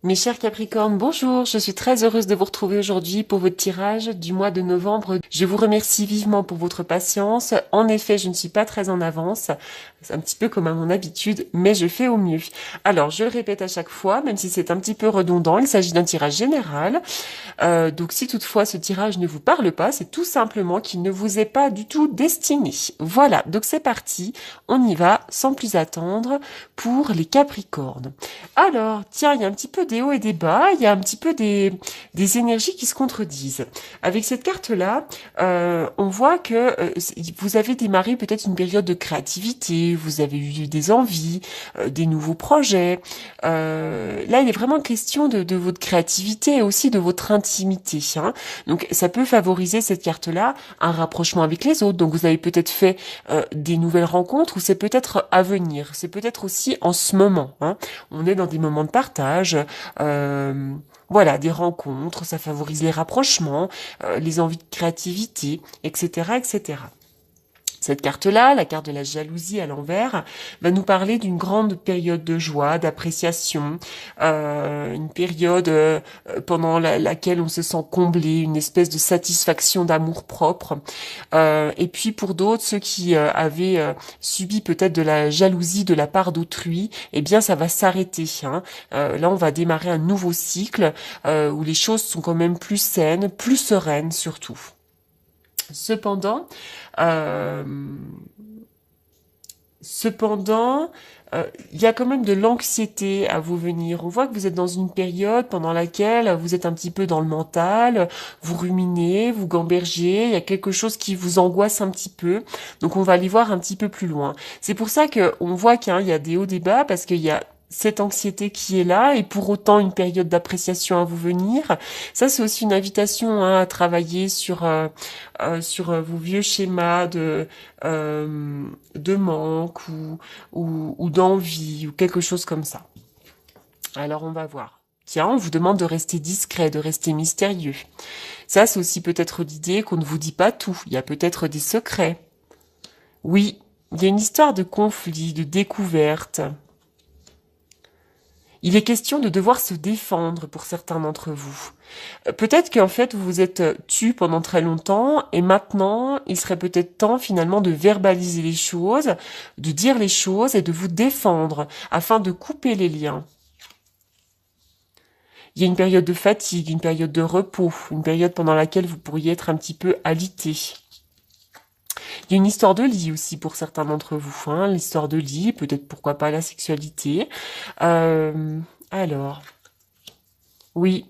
Mes chers Capricornes, bonjour, je suis très heureuse de vous retrouver aujourd'hui pour votre tirage du mois de novembre. Je vous remercie vivement pour votre patience. En effet, je ne suis pas très en avance, c'est un petit peu comme à mon habitude, mais je fais au mieux. Alors, je le répète à chaque fois, même si c'est un petit peu redondant, il s'agit d'un tirage général. Donc si toutefois ce tirage ne vous parle pas, c'est tout simplement qu'il ne vous est pas du tout destiné. Voilà, donc c'est parti, on y va sans plus attendre pour les Capricornes. Alors, tiens, il y a un petit peu des hauts et des bas, il y a un petit peu des énergies qui se contredisent. Avec cette carte-là, on voit que vous avez démarré peut-être une période de créativité, vous avez eu des envies, des nouveaux projets. Là, il est vraiment question de votre créativité et aussi de votre intimité. Hein. Donc, ça peut favoriser cette carte-là un rapprochement avec les autres. Donc, vous avez peut-être fait des nouvelles rencontres ou c'est peut-être à venir. C'est peut-être aussi en ce moment. Hein. On est dans des moments de partage. Voilà, des rencontres, ça favorise les rapprochements, les envies de créativité, etc., etc. Cette carte-là, la carte de la jalousie à l'envers, va nous parler d'une grande période de joie, d'appréciation, une période pendant laquelle on se sent comblé, une espèce de satisfaction d'amour-propre. Et puis pour d'autres, ceux qui avaient subi peut-être de la jalousie de la part d'autrui, eh bien ça va s'arrêter. Hein. Là, on va démarrer un nouveau cycle où les choses sont quand même plus saines, plus sereines surtout. Cependant, euh, cependant, il y a quand même de l'anxiété à vous venir. On voit que vous êtes dans une période pendant laquelle vous êtes un petit peu dans le mental, vous ruminez, vous gambergez, il y a quelque chose qui vous angoisse un petit peu. Donc on va aller voir un petit peu plus loin. C'est pour ça que on voit qu'il y a des hauts, des bas, parce qu'il y a cette anxiété qui est là et pour autant une période d'appréciation à vous venir. Ça, c'est aussi une invitation hein, à travailler sur vos vieux schémas de manque ou d'envie ou quelque chose comme ça. Alors on va voir. Tiens, on vous demande de rester discret, de rester mystérieux. Ça, c'est aussi peut-être l'idée qu'on ne vous dit pas tout. Il y a peut-être des secrets. Oui, il y a une histoire de conflit, de découverte. Il est question de devoir se défendre pour certains d'entre vous. Peut-être qu'en fait vous vous êtes tu pendant très longtemps et maintenant il serait peut-être temps finalement de verbaliser les choses, de dire les choses et de vous défendre afin de couper les liens. Il y a une période de fatigue, une période de repos, une période pendant laquelle vous pourriez être un petit peu alité. Il y a une histoire de lit aussi pour certains d'entre vous, hein, l'histoire de lit, peut-être pourquoi pas la sexualité. Alors, oui,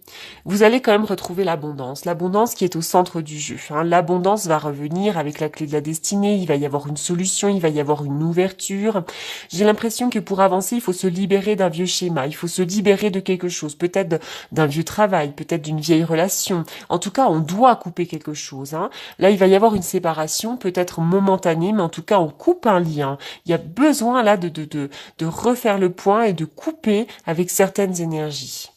vous allez quand même retrouver l'abondance qui est au centre du jeu. Hein. L'abondance va revenir avec la clé de la destinée, il va y avoir une solution, il va y avoir une ouverture. J'ai l'impression que pour avancer, il faut se libérer d'un vieux schéma, il faut se libérer de quelque chose, peut-être d'un vieux travail, peut-être d'une vieille relation. En tout cas, on doit couper quelque chose. Hein. Là, il va y avoir une séparation, peut-être momentanée, mais en tout cas, on coupe un lien. Il y a besoin là de refaire le point et de couper avec certaines énergies.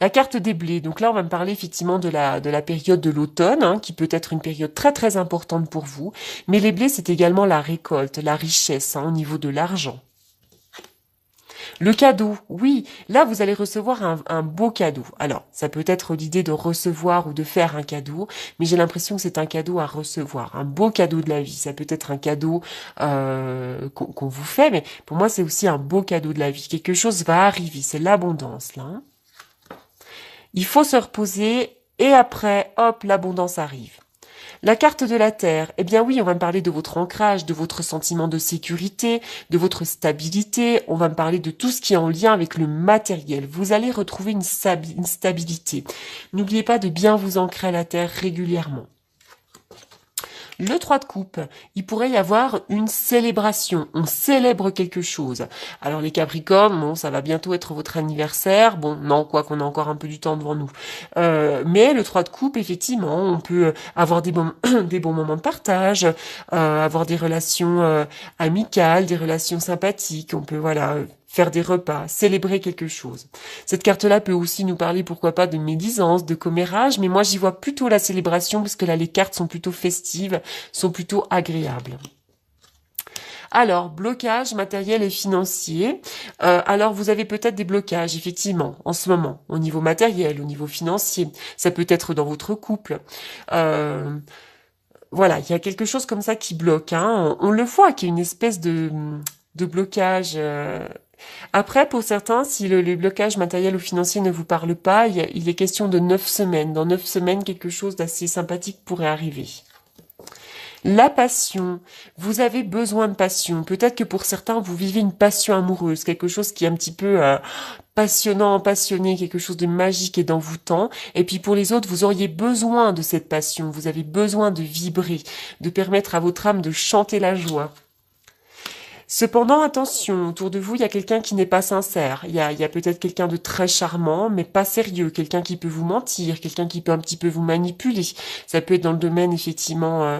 La carte des blés, donc là on va me parler effectivement de la période de l'automne, hein, qui peut être une période très très importante pour vous, mais les blés c'est également la récolte, la richesse hein, au niveau de l'argent. Le cadeau, oui, là vous allez recevoir un beau cadeau. Alors, ça peut être l'idée de recevoir ou de faire un cadeau, mais j'ai l'impression que c'est un cadeau à recevoir, un beau cadeau de la vie. Ça peut être un cadeau qu'on vous fait, mais pour moi c'est aussi un beau cadeau de la vie. Quelque chose va arriver, c'est l'abondance là. Hein. Il faut se reposer et après, hop, l'abondance arrive. La carte de la Terre, eh bien oui, on va me parler de votre ancrage, de votre sentiment de sécurité, de votre stabilité, on va me parler de tout ce qui est en lien avec le matériel. Vous allez retrouver une stabilité. N'oubliez pas de bien vous ancrer à la Terre régulièrement. Le 3 de coupe, il pourrait y avoir une célébration. On célèbre quelque chose. Alors les Capricornes, bon, ça va bientôt être votre anniversaire. Bon, non, quoi qu'on a encore un peu du temps devant nous. Mais le 3 de coupe, effectivement, on peut avoir des bons moments de partage, avoir des relations amicales, des relations sympathiques. On peut, voilà, faire des repas, célébrer quelque chose. Cette carte-là peut aussi nous parler, pourquoi pas, de médisance, de commérage, mais moi j'y vois plutôt la célébration, parce que là les cartes sont plutôt festives, sont plutôt agréables. Alors, blocage matériel et financier. Alors, vous avez peut-être des blocages, effectivement, en ce moment, au niveau matériel, au niveau financier. Ça peut être dans votre couple. Euh, voilà, il y a quelque chose comme ça qui bloque. Hein. On le voit, qu'il y a une espèce de blocage. Après, pour certains, si le blocage matériel ou financier ne vous parle pas, il est question de 9 semaines. Dans 9 semaines, quelque chose d'assez sympathique pourrait arriver. La passion. Vous avez besoin de passion. Peut-être que pour certains, vous vivez une passion amoureuse, quelque chose qui est un petit peu passionnant, passionné, quelque chose de magique et d'envoûtant. Et puis pour les autres, vous auriez besoin de cette passion. Vous avez besoin de vibrer, de permettre à votre âme de chanter la joie. Cependant, attention, autour de vous, il y a quelqu'un qui n'est pas sincère. Il y a peut-être quelqu'un de très charmant, mais pas sérieux. Quelqu'un qui peut vous mentir, quelqu'un qui peut un petit peu vous manipuler. Ça peut être dans le domaine, effectivement,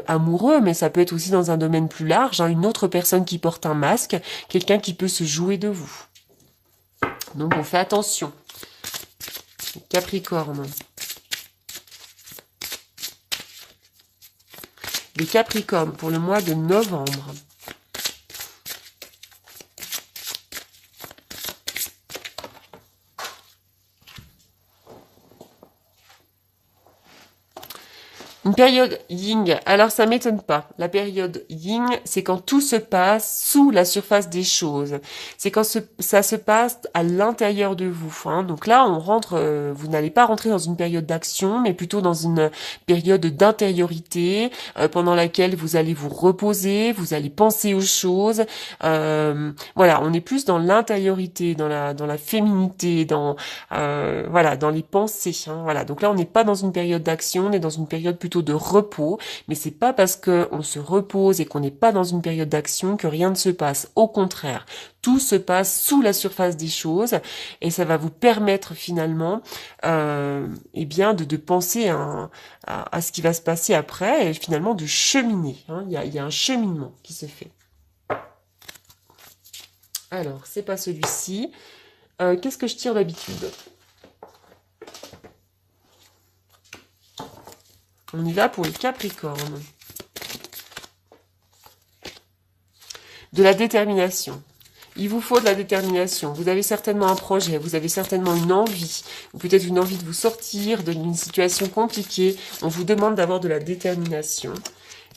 amoureux, mais ça peut être aussi dans un domaine plus large. Hein, une autre personne qui porte un masque, quelqu'un qui peut se jouer de vous. Donc, on fait attention. Capricorne. Les Capricornes pour le mois de novembre. Une période yin, alors ça m'étonne pas. La période yin, c'est quand tout se passe sous la surface des choses. C'est quand ça se passe à l'intérieur de vous. Hein. Donc là, on rentre, vous n'allez pas rentrer dans une période d'action, mais plutôt dans une période d'intériorité pendant laquelle vous allez vous reposer, vous allez penser aux choses. Voilà, on est plus dans l'intériorité, dans la féminité, voilà, dans les pensées. Hein. Voilà, donc là, on n'est pas dans une période d'action, on est dans une période plutôt de repos, mais c'est pas parce que on se repose et qu'on n'est pas dans une période d'action que rien ne se passe. Au contraire, tout se passe sous la surface des choses et ça va vous permettre finalement, eh bien, de penser à ce qui va se passer après et finalement de cheminer. Hein. Il y a un cheminement qui se fait. Alors, c'est pas celui-ci. Qu'est-ce que je tire d'habitude ? On y va pour les Capricornes. De la détermination. Il vous faut de la détermination. Vous avez certainement un projet, vous avez certainement une envie, ou peut-être une envie de vous sortir d'une situation compliquée. On vous demande d'avoir de la détermination.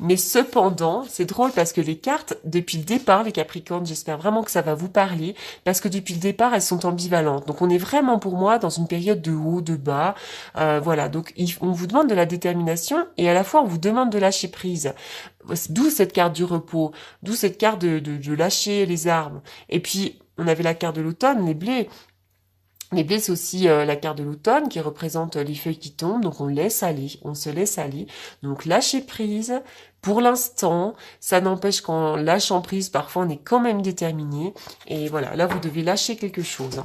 Mais cependant, c'est drôle parce que les cartes, depuis le départ, les Capricornes, j'espère vraiment que ça va vous parler, parce que depuis le départ, elles sont ambivalentes. Donc on est vraiment pour moi dans une période de haut, de bas. Voilà, donc on vous demande de la détermination et à la fois on vous demande de lâcher prise. D'où cette carte du repos, d'où cette carte de lâcher les armes. Et puis, on avait la carte de l'automne, les blés. Les blés, c'est aussi la carte de l'automne qui représente les feuilles qui tombent, donc on laisse aller, on se laisse aller. Donc lâcher prise, pour l'instant, ça n'empêche qu'en lâchant prise, parfois on est quand même déterminé. Et voilà, là vous devez lâcher quelque chose.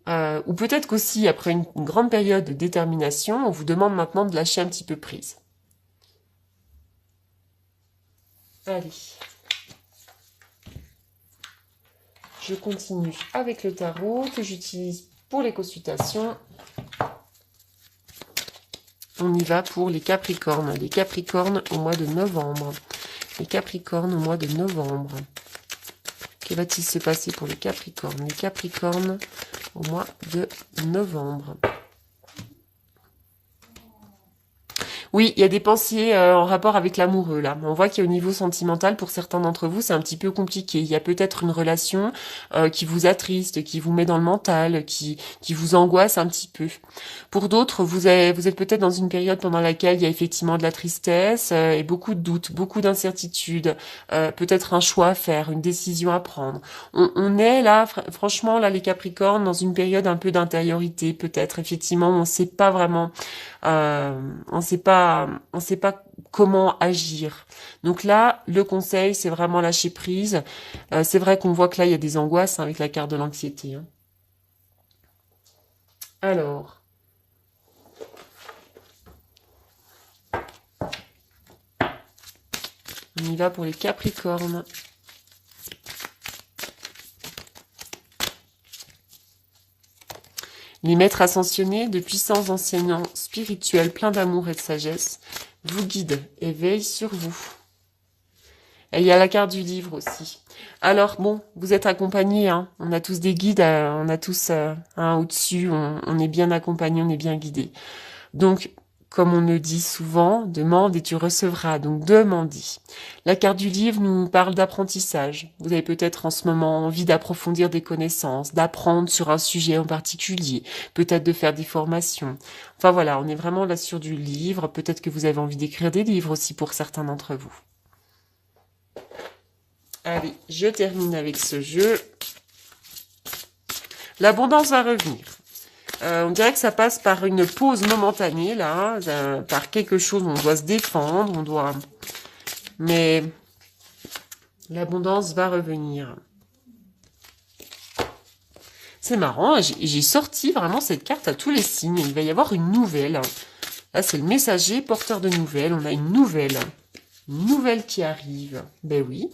Hein. Ou peut-être qu'aussi, après une grande période de détermination, on vous demande maintenant de lâcher un petit peu prise. Allez. Je continue avec le tarot que j'utilise pour les consultations. On y va pour les Capricornes. Les Capricornes au mois de novembre. Les Capricornes au mois de novembre. Que va-t-il se passer pour les Capricornes? Les Capricornes au mois de novembre. Oui, il y a des pensées en rapport avec l'amoureux, là. On voit qu'au niveau sentimental, pour certains d'entre vous, c'est un petit peu compliqué. Il y a peut-être une relation qui vous attriste, qui vous met dans le mental, qui vous angoisse un petit peu. Pour d'autres, vous êtes peut-être dans une période pendant laquelle il y a effectivement de la tristesse et beaucoup de doutes, beaucoup d'incertitudes, peut-être un choix à faire, une décision à prendre. On est là, franchement, là, les Capricornes, dans une période un peu d'intériorité, peut-être. Effectivement, on ne sait pas vraiment... on sait pas comment agir. Donc là, le conseil, c'est vraiment lâcher prise. C'est vrai qu'on voit que là, il y a des angoisses hein, avec la carte de l'anxiété. Hein. Alors, on y va pour les Capricornes. Les maîtres ascensionnés, de puissants enseignants spirituels pleins d'amour et de sagesse, vous guident et veillent sur vous. Et il y a la carte du livre aussi. Alors bon, vous êtes accompagnés, hein. On a tous des guides, on a tous un au-dessus, on est bien accompagnés, on est bien guidés. Donc, comme on le dit souvent, demande et tu recevras. Donc, demandez. La carte du livre nous parle d'apprentissage. Vous avez peut-être en ce moment envie d'approfondir des connaissances, d'apprendre sur un sujet en particulier, peut-être de faire des formations. Enfin voilà, on est vraiment là sur du livre. Peut-être que vous avez envie d'écrire des livres aussi pour certains d'entre vous. Allez, je termine avec ce jeu. L'abondance va revenir. On dirait que ça passe par une pause momentanée, là, par quelque chose, on doit se défendre, on doit... Mais l'abondance va revenir. C'est marrant, j'ai sorti vraiment cette carte à tous les signes. Il va y avoir une nouvelle. Là, c'est le messager, porteur de nouvelles. On a une nouvelle. Une nouvelle qui arrive. Ben oui.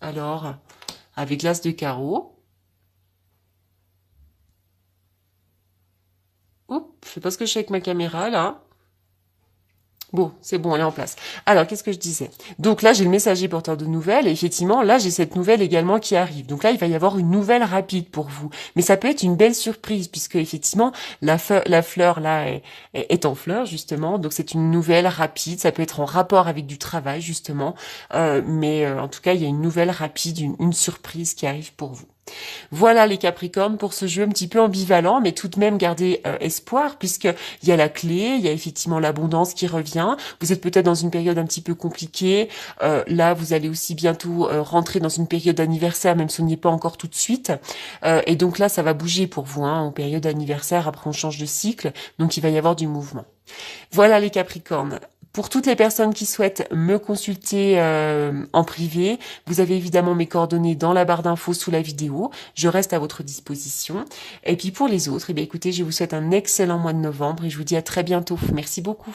Alors, avec l'as de carreau. Oups, je sais pas ce que je fais avec ma caméra, là. Bon, c'est bon, elle est en place. Alors, qu'est-ce que je disais? Donc là, j'ai le messager porteur de nouvelles. Et effectivement, là, j'ai cette nouvelle également qui arrive. Donc là, il va y avoir une nouvelle rapide pour vous. Mais ça peut être une belle surprise, puisque effectivement, la fleur, là, est en fleur, justement. Donc c'est une nouvelle rapide. Ça peut être en rapport avec du travail, justement. Mais en tout cas, il y a une nouvelle rapide, une surprise qui arrive pour vous. Voilà les Capricornes pour ce jeu un petit peu ambivalent, mais tout de même gardez espoir, puisque il y a la clé, il y a effectivement l'abondance qui revient. Vous êtes peut-être dans une période un petit peu compliquée. Là, vous allez aussi bientôt rentrer dans une période d'anniversaire, même si on n'y est pas encore tout de suite. Et donc là, ça va bouger pour vous, hein, en période d'anniversaire. Après, on change de cycle, donc il va y avoir du mouvement. Voilà les Capricornes. Pour toutes les personnes qui souhaitent me consulter en privé, vous avez évidemment mes coordonnées dans la barre d'infos sous la vidéo. Je reste à votre disposition. Et puis pour les autres, eh bien, écoutez, je vous souhaite un excellent mois de novembre et je vous dis à très bientôt. Merci beaucoup.